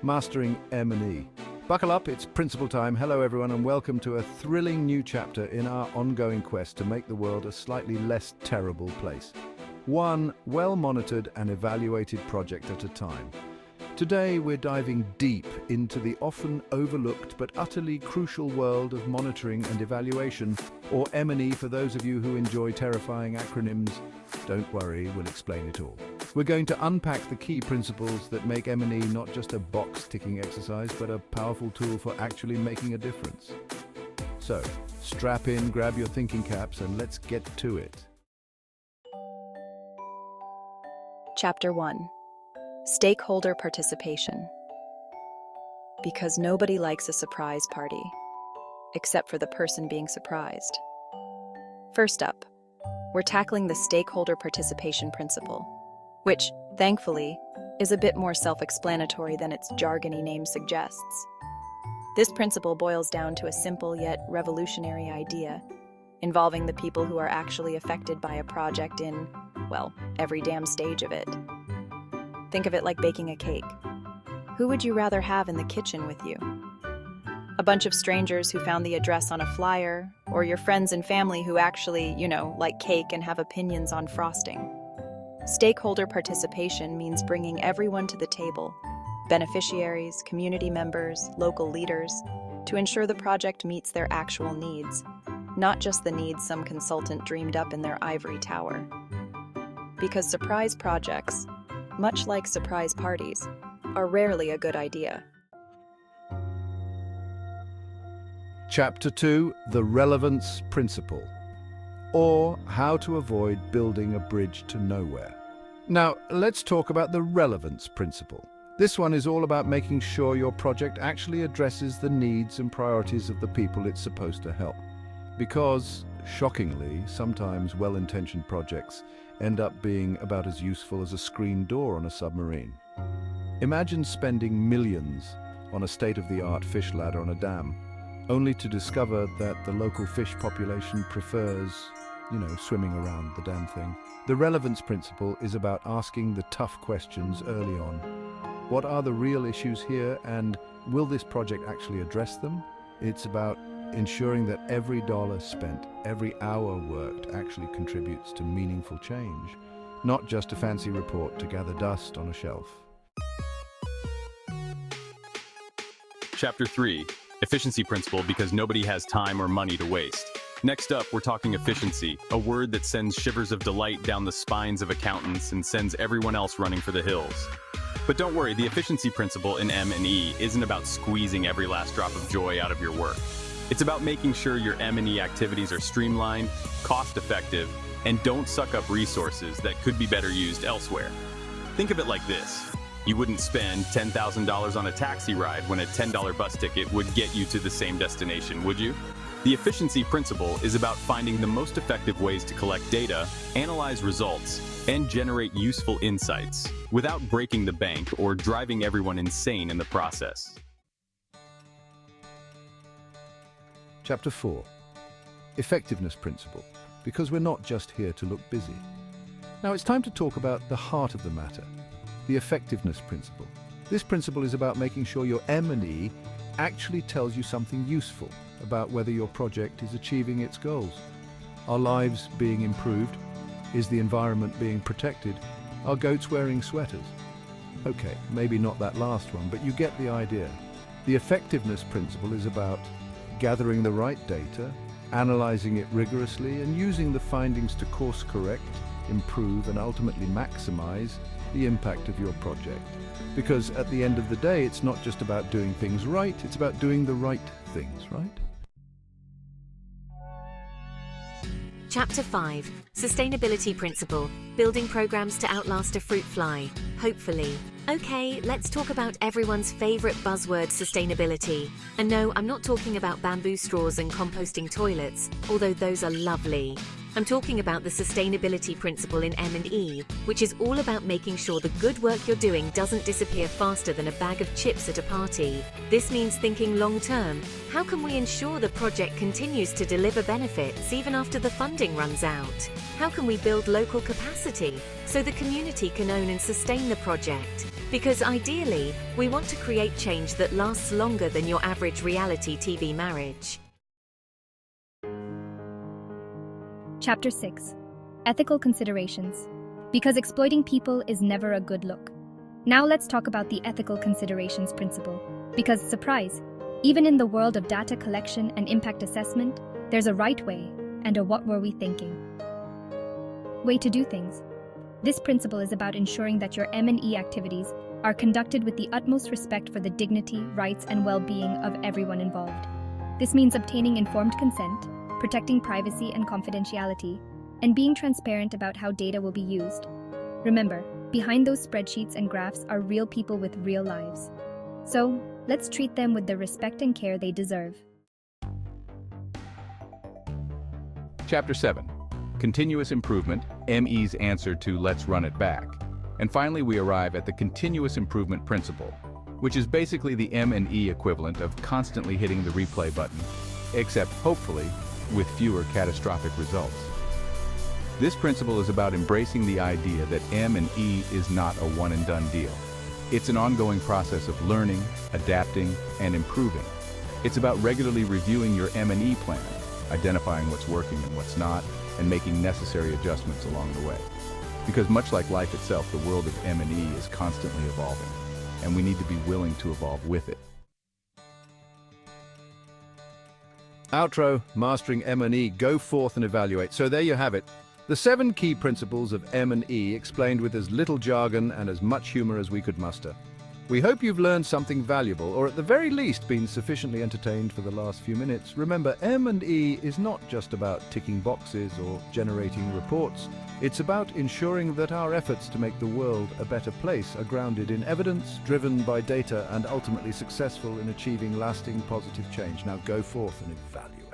Mastering M&E. Buckle up, it's principle time. Hello everyone and welcome to a thrilling new chapter in our ongoing quest to make the world a slightly less terrible place. One well-monitored and evaluated project at a time. Today we're diving deep into the often overlooked but utterly crucial world of monitoring and evaluation, or M&E for those of you who enjoy terrifying acronyms. Don't worry, we'll explain it all. We're going to unpack the key principles that make M&E not just a box-ticking exercise, but a powerful tool for actually making a difference. So, strap in, grab your thinking caps, and let's get to it. Chapter 1. Stakeholder participation. Because nobody likes a surprise party, except for the person being surprised. First up, we're tackling the stakeholder participation principle, which, thankfully, is a bit more self-explanatory than its jargony name suggests. This principle boils down to a simple yet revolutionary idea, involving the people who are actually affected by a project in, well, every damn stage of it. Think of it like baking a cake. Who would you rather have in the kitchen with you? A bunch of strangers who found the address on a flyer, or your friends and family who actually, like cake and have opinions on frosting? Stakeholder participation means bringing everyone to the table, beneficiaries, community members, local leaders, to ensure the project meets their actual needs, not just the needs some consultant dreamed up in their ivory tower. Because surprise projects, much like surprise parties, are rarely a good idea. Chapter 2, the relevance principle, or how to avoid building a bridge to nowhere. Now, let's talk about the relevance principle. This one is all about making sure your project actually addresses the needs and priorities of the people it's supposed to help. Because, shockingly, sometimes well-intentioned projects end up being about as useful as a screen door on a submarine. Imagine spending millions on a state-of-the-art fish ladder on a dam, only to discover that the local fish population prefers, swimming around the damn thing. The relevance principle is about asking the tough questions early on. What are the real issues here, and will this project actually address them? It's about ensuring that every dollar spent, every hour worked actually contributes to meaningful change, not just a fancy report to gather dust on a shelf. Chapter 3. Efficiency principle, because nobody has time or money to waste. Next up, we're talking efficiency, a word that sends shivers of delight down the spines of accountants and sends everyone else running for the hills. But don't worry, the efficiency principle in M&E isn't about squeezing every last drop of joy out of your work. It's about making sure your M&E activities are streamlined, cost-effective, and don't suck up resources that could be better used elsewhere. Think of it like this. You wouldn't spend $10,000 on a taxi ride when a $10 bus ticket would get you to the same destination, would you? The efficiency principle is about finding the most effective ways to collect data, analyze results, and generate useful insights without breaking the bank or driving everyone insane in the process. Chapter 4. Effectiveness principle, because we're not just here to look busy. Now it's time to talk about the heart of the matter, the effectiveness principle. This principle is about making sure your M&E actually tells you something useful about whether your project is achieving its goals. Are lives being improved? Is the environment being protected? Are goats wearing sweaters? Okay, maybe not that last one, but you get the idea. The effectiveness principle is about gathering the right data, analyzing it rigorously, and using the findings to course correct, improve, and ultimately maximize the impact of your project. Because at the end of the day, it's not just about doing things right, it's about doing the right things, right? Chapter 5. Sustainability principle. Building programs to outlast a fruit fly. Hopefully. Okay, let's talk about everyone's favorite buzzword, sustainability. And no, I'm not talking about bamboo straws and composting toilets, although those are lovely. I'm talking about the sustainability principle in M&E, which is all about making sure the good work you're doing doesn't disappear faster than a bag of chips at a party. This means thinking long-term. How can we ensure the project continues to deliver benefits even after the funding runs out? How can we build local capacity so the community can own and sustain the project? Because ideally, we want to create change that lasts longer than your average reality TV marriage. Chapter 6. Ethical Considerations. Because exploiting people is never a good look. Now let's talk about the ethical considerations principle. Because, surprise, even in the world of data collection and impact assessment, there's a right way and a what were we thinking way to do things. This principle is about ensuring that your M&E activities are conducted with the utmost respect for the dignity, rights, and well-being of everyone involved. This means obtaining informed consent, protecting privacy and confidentiality, and being transparent about how data will be used. Remember, behind those spreadsheets and graphs are real people with real lives. So, let's treat them with the respect and care they deserve. Chapter 7. Continuous improvement, ME's answer to let's run it back. And finally, we arrive at the continuous improvement principle, which is basically the M&E equivalent of constantly hitting the replay button, except hopefully with fewer catastrophic results. This principle is about embracing the idea that M&E is not a one-and-done deal. It's an ongoing process of learning, adapting, and improving. It's about regularly reviewing your M&E plan, identifying what's working and what's not, and making necessary adjustments along the way. Because much like life itself, the world of M&E is constantly evolving, and we need to be willing to evolve with it. Outro, mastering M&E, go forth and evaluate. So there you have it. The 7 key principles of M&E explained with as little jargon and as much humor as we could muster. We hope you've learned something valuable, or at the very least been sufficiently entertained for the last few minutes. Remember, M&E is not just about ticking boxes or generating reports. It's about ensuring that our efforts to make the world a better place are grounded in evidence, driven by data, and ultimately successful in achieving lasting positive change. Now go forth and evaluate.